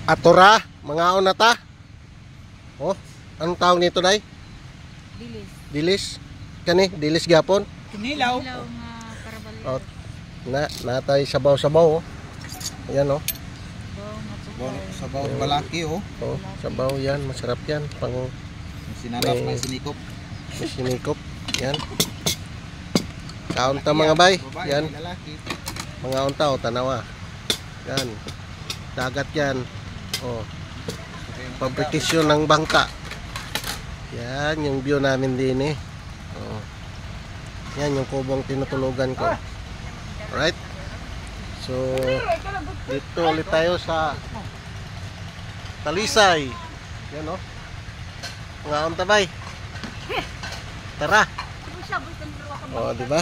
Atora, mga onata. Oh, anong tawag nito, day? Dilis. Dilis. Kani, dilis gapon. Kinilaw. Ilaw nga karabalyo. Oh, natay sabaw-sabaw, oh. Ayan, oh. Sabaw balaki oh. Oh, sabaw yan, masarap yan. Pang Sinalap na sinikop. sinikop. Yan. Kaunta mga bay. Yan. Mga unta, oh, tanawa. Yan. Dagat yan. Oh. Fabrikasyon ng bangka. Yan, yung view namin din eh. Oh. Yan, yung kubong tinutulugan ko. Alright. So, dito ulit tayo sa Talisay. Yan, oh. Mga unta bay. Tara. Oh, di ba?